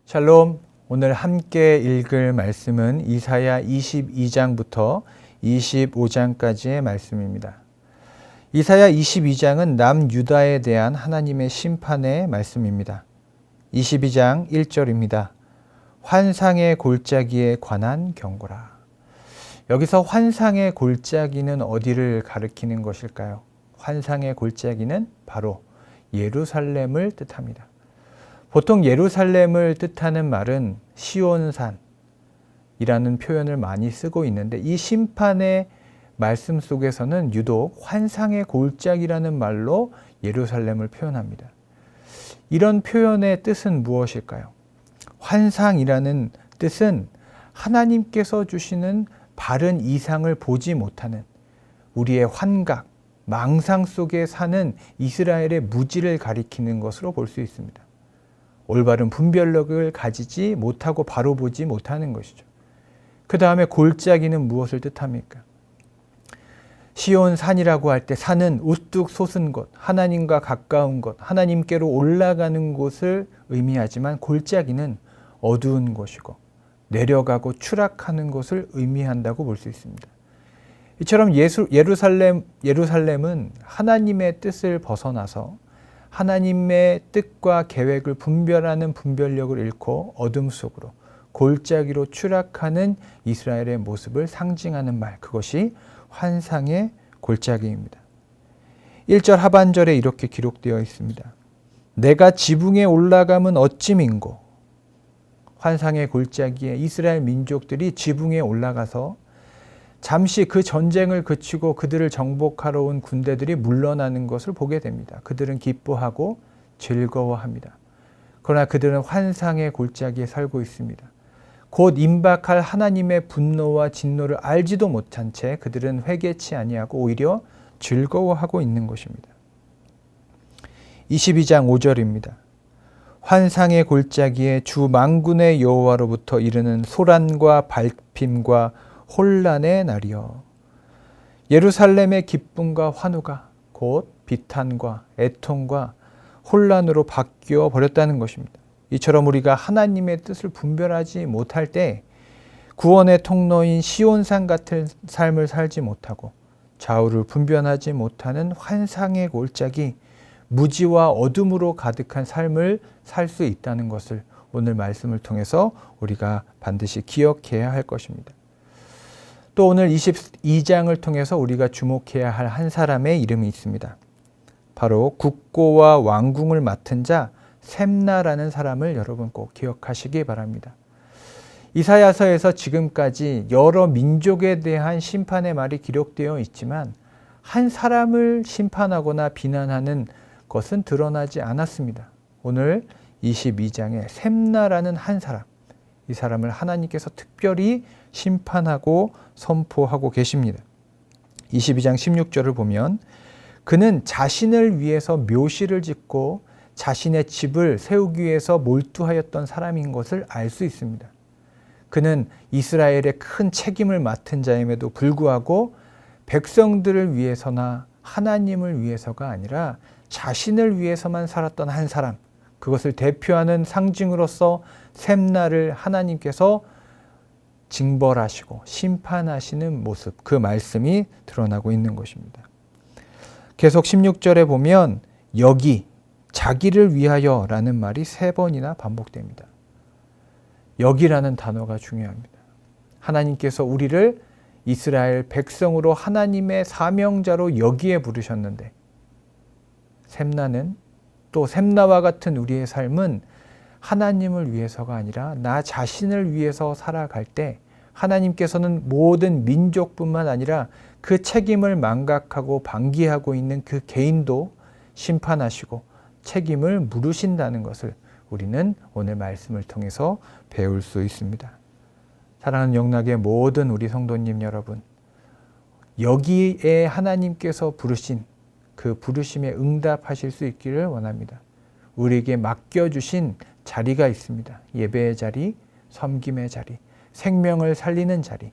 샬롬. 오늘 함께 읽을 말씀은 이사야 22장부터 25장까지의 말씀입니다. 이사야 22장은 남유다에 대한 하나님의 심판의 말씀입니다. 22장 1절입니다. 환상의 골짜기에 관한 경고라. 여기서 환상의 골짜기는 어디를 가리키는 것일까요? 환상의 골짜기는 바로 예루살렘을 뜻합니다. 보통 예루살렘을 뜻하는 말은 시온산이라는 표현을 많이 쓰고 있는데, 이 심판의 말씀 속에서는 유독 환상의 골짜기라는 말로 예루살렘을 표현합니다. 이런 표현의 뜻은 무엇일까요? 환상이라는 뜻은 하나님께서 주시는 바른 이상을 보지 못하는 우리의 환각, 망상 속에 사는 이스라엘의 무지를 가리키는 것으로 볼 수 있습니다. 올바른 분별력을 가지지 못하고 바로 보지 못하는 것이죠. 그 다음에 골짜기는 무엇을 뜻합니까? 시온산이라고 할 때 산은 우뚝 솟은 곳, 하나님과 가까운 곳, 하나님께로 올라가는 곳을 의미하지만, 골짜기는 어두운 곳이고 내려가고 추락하는 곳을 의미한다고 볼 수 있습니다. 이처럼 예루살렘은 하나님의 뜻을 벗어나서 하나님의 뜻과 계획을 분별하는 분별력을 잃고 어둠 속으로 골짜기로 추락하는 이스라엘의 모습을 상징하는 말, 그것이 환상의 골짜기입니다. 1절 하반절에 이렇게 기록되어 있습니다. 내가 지붕에 올라가면 어찌 민고. 환상의 골짜기에 이스라엘 민족들이 지붕에 올라가서 잠시 그 전쟁을 그치고 그들을 정복하러 온 군대들이 물러나는 것을 보게 됩니다. 그들은 기뻐하고 즐거워합니다. 그러나 그들은 환상의 골짜기에 살고 있습니다. 곧 임박할 하나님의 분노와 진노를 알지도 못한 채 그들은 회개치 아니하고 오히려 즐거워하고 있는 것입니다. 22장 5절입니다. 환상의 골짜기에 주 만군의 여호와로부터 이르는 소란과 발핌과 혼란의 날이여. 예루살렘의 기쁨과 환호가 곧 비탄과 애통과 혼란으로 바뀌어 버렸다는 것입니다. 이처럼 우리가 하나님의 뜻을 분별하지 못할 때 구원의 통로인 시온산 같은 삶을 살지 못하고 좌우를 분별하지 못하는 환상의 골짜기, 무지와 어둠으로 가득한 삶을 살 수 있다는 것을 오늘 말씀을 통해서 우리가 반드시 기억해야 할 것입니다. 또 오늘 22장을 통해서 우리가 주목해야 할 한 사람의 이름이 있습니다. 바로 국고와 왕궁을 맡은 자 셈나라는 사람을 여러분 꼭 기억하시기 바랍니다. 이사야서에서 지금까지 여러 민족에 대한 심판의 말이 기록되어 있지만 한 사람을 심판하거나 비난하는 것은 드러나지 않았습니다. 오늘 22장에 셈나라는 한 사람, 이 사람을 하나님께서 특별히 심판하고 선포하고 계십니다. 22장 16절을 보면 그는 자신을 위해서 묘실을 짓고 자신의 집을 세우기 위해서 몰두하였던 사람인 것을 알 수 있습니다. 그는 이스라엘의 큰 책임을 맡은 자임에도 불구하고 백성들을 위해서나 하나님을 위해서가 아니라 자신을 위해서만 살았던 한 사람, 그것을 대표하는 상징으로서 셈나를 하나님께서 징벌하시고 심판하시는 모습, 그 말씀이 드러나고 있는 것입니다. 계속 16절에 보면 여기, 자기를 위하여 라는 말이 3번이나 반복됩니다. 여기라는 단어가 중요합니다. 하나님께서 우리를 이스라엘 백성으로 하나님의 사명자로 여기에 부르셨는데, 셈나는 또 셈나와 같은 우리의 삶은 하나님을 위해서가 아니라 나 자신을 위해서 살아갈 때 하나님께서는 모든 민족뿐만 아니라 그 책임을 망각하고 방기하고 있는 그 개인도 심판하시고 책임을 물으신다는 것을 우리는 오늘 말씀을 통해서 배울 수 있습니다. 사랑하는 영락의 모든 우리 성도님 여러분, 여기에 하나님께서 부르신 그 부르심에 응답하실 수 있기를 원합니다. 우리에게 맡겨주신 자리가 있습니다. 예배의 자리, 섬김의 자리, 생명을 살리는 자리,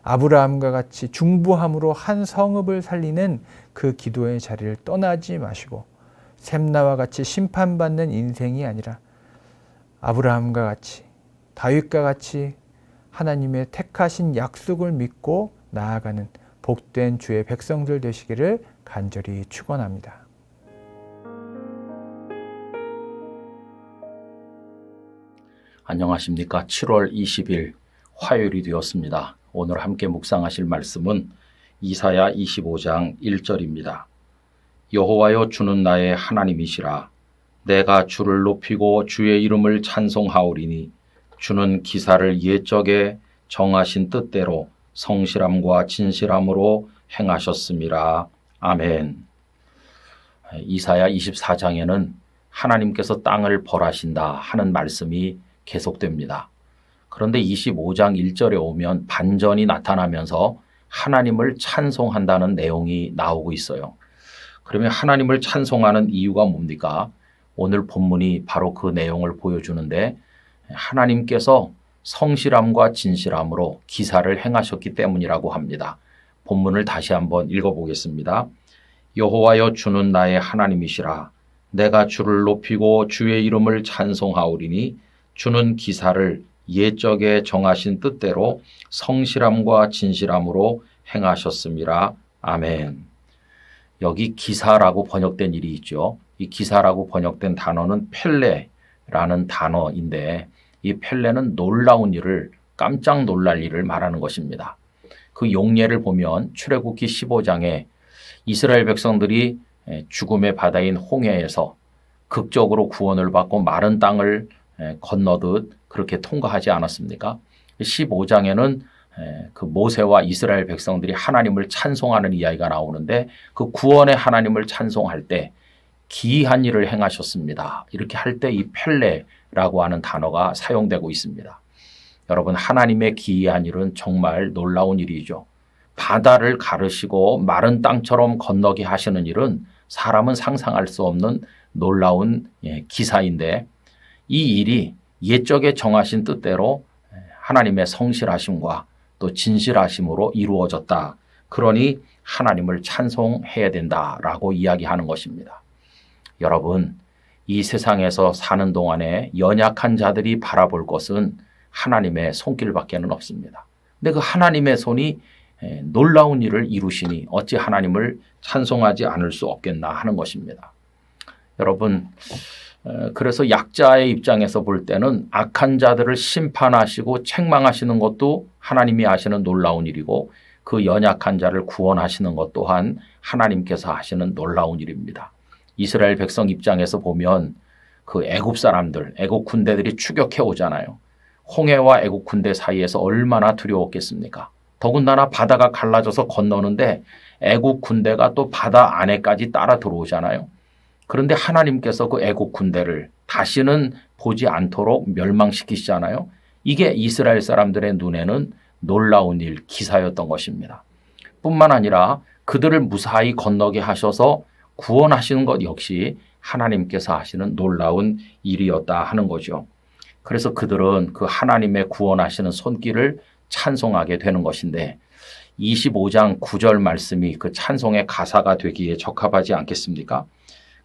아브라함과 같이 중부함으로 한 성읍을 살리는 그 기도의 자리를 떠나지 마시고 셈나와 같이 심판받는 인생이 아니라 아브라함과 같이, 다윗과 같이 하나님의 택하신 약속을 믿고 나아가는 복된 주의 백성들 되시기를 간절히 축원합니다. 안녕하십니까. 7월 20일 화요일이 되었습니다. 오늘 함께 묵상하실 말씀은 이사야 25장 1절입니다. 여호와여, 주는 나의 하나님이시라. 내가 주를 높이고 주의 이름을 찬송하오리니 주는 기사를 옛적에 정하신 뜻대로 성실함과 진실함으로 행하셨음이라. 아멘. 이사야 24장에는 하나님께서 땅을 벌하신다 하는 말씀이 계속됩니다. 그런데 25장 1절에 오면 반전이 나타나면서 하나님을 찬송한다는 내용이 나오고 있어요. 그러면 하나님을 찬송하는 이유가 뭡니까? 오늘 본문이 바로 그 내용을 보여주는데, 하나님께서 성실함과 진실함으로 기사를 행하셨기 때문이라고 합니다. 본문을 다시 한번 읽어보겠습니다. 여호와여, 주는 나의 하나님이시라. 내가 주를 높이고 주의 이름을 찬송하오리니 주는 기사를 옛적에 정하신 뜻대로 성실함과 진실함으로 행하셨음이라. 아멘. 여기 기사라고 번역된 일이 있죠. 이 기사라고 번역된 단어는 펠레라는 단어인데, 이 펠레는 놀라운 일을, 깜짝 놀랄 일을 말하는 것입니다. 그 용례를 보면 출애굽기 15장에 이스라엘 백성들이 죽음의 바다인 홍해에서 극적으로 구원을 받고 마른 땅을 건너듯 그렇게 통과하지 않았습니까? 15장에는 그 모세와 이스라엘 백성들이 하나님을 찬송하는 이야기가 나오는데, 그 구원의 하나님을 찬송할 때 기이한 일을 행하셨습니다. 이렇게 할 때 이 펠레라고 하는 단어가 사용되고 있습니다. 여러분, 하나님의 기이한 일은 정말 놀라운 일이죠. 바다를 가르시고 마른 땅처럼 건너게 하시는 일은 사람은 상상할 수 없는 놀라운 기사인데, 이 일이 옛적에 정하신 뜻대로 하나님의 성실하심과 또 진실하심으로 이루어졌다. 그러니 하나님을 찬송해야 된다라고 이야기하는 것입니다. 여러분, 이 세상에서 사는 동안에 연약한 자들이 바라볼 것은 하나님의 손길밖에는 없습니다. 근데 그 하나님의 손이 놀라운 일을 이루시니 어찌 하나님을 찬송하지 않을 수 없겠나 하는 것입니다. 여러분, 그래서 약자의 입장에서 볼 때는 악한 자들을 심판하시고 책망하시는 것도 하나님이 하시는 놀라운 일이고, 그 연약한 자를 구원하시는 것 또한 하나님께서 하시는 놀라운 일입니다. 이스라엘 백성 입장에서 보면 그 애굽 사람들, 애굽 군대들이 추격해 오잖아요. 홍해와 애굽 군대 사이에서 얼마나 두려웠겠습니까? 더군다나 바다가 갈라져서 건너는데 애굽 군대가 또 바다 안에까지 따라 들어오잖아요. 그런데 하나님께서 그 애국 군대를 다시는 보지 않도록 멸망시키시잖아요. 이게 이스라엘 사람들의 눈에는 놀라운 일, 기사였던 것입니다. 뿐만 아니라 그들을 무사히 건너게 하셔서 구원하시는 것 역시 하나님께서 하시는 놀라운 일이었다 하는 거죠. 그래서 그들은 그 하나님의 구원하시는 손길을 찬송하게 되는 것인데, 25장 9절 말씀이 그 찬송의 가사가 되기에 적합하지 않겠습니까?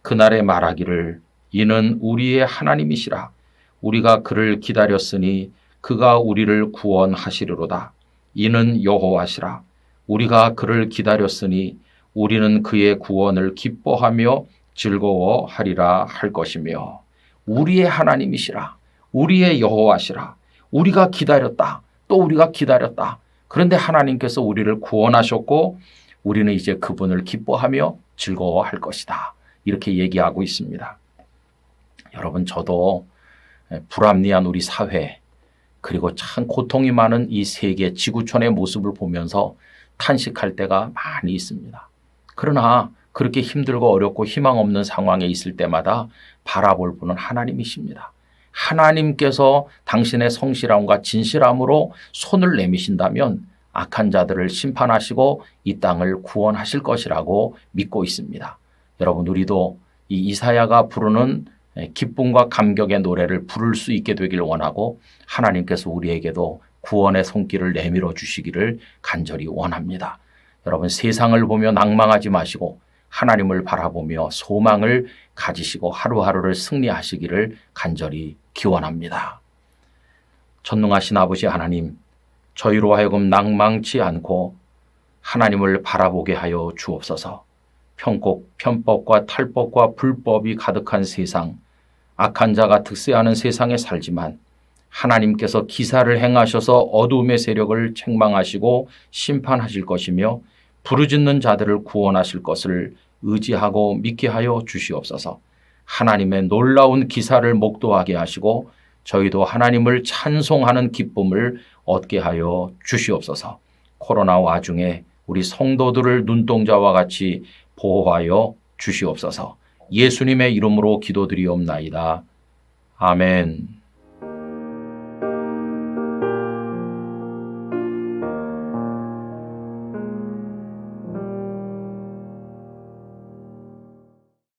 그날에 말하기를 이는 우리의 하나님이시라. 우리가 그를 기다렸으니 그가 우리를 구원하시리로다. 이는 여호와시라. 우리가 그를 기다렸으니 우리는 그의 구원을 기뻐하며 즐거워하리라 할 것이며, 우리의 하나님이시라. 우리의 여호와시라. 우리가 기다렸다. 또 우리가 기다렸다. 그런데 하나님께서 우리를 구원하셨고 우리는 이제 그분을 기뻐하며 즐거워할 것이다. 이렇게 얘기하고 있습니다. 여러분, 저도 불합리한 우리 사회, 그리고 참 고통이 많은 이 세계 지구촌의 모습을 보면서 탄식할 때가 많이 있습니다. 그러나 그렇게 힘들고 어렵고 희망 없는 상황에 있을 때마다 바라볼 분은 하나님이십니다. 하나님께서 당신의 성실함과 진실함으로 손을 내미신다면 악한 자들을 심판하시고 이 땅을 구원하실 것이라고 믿고 있습니다. 여러분, 우리도 이 이사야가 부르는 기쁨과 감격의 노래를 부를 수 있게 되길 원하고, 하나님께서 우리에게도 구원의 손길을 내밀어 주시기를 간절히 원합니다. 여러분, 세상을 보며 낭망하지 마시고 하나님을 바라보며 소망을 가지시고 하루하루를 승리하시기를 간절히 기원합니다. 전능하신 아버지 하나님, 저희로 하여금 낭망치 않고 하나님을 바라보게 하여 주옵소서. 편법과 탈법과 불법이 가득한 세상, 악한 자가 득세하는 세상에 살지만 하나님께서 기사를 행하셔서 어두움의 세력을 책망하시고 심판하실 것이며 부르짖는 자들을 구원하실 것을 의지하고 믿게 하여 주시옵소서. 하나님의 놀라운 기사를 목도하게 하시고 저희도 하나님을 찬송하는 기쁨을 얻게 하여 주시옵소서. 코로나 와중에 우리 성도들을 눈동자와 같이 보호하여 주시옵소서. 예수님의 이름으로 기도드리옵나이다. 아멘.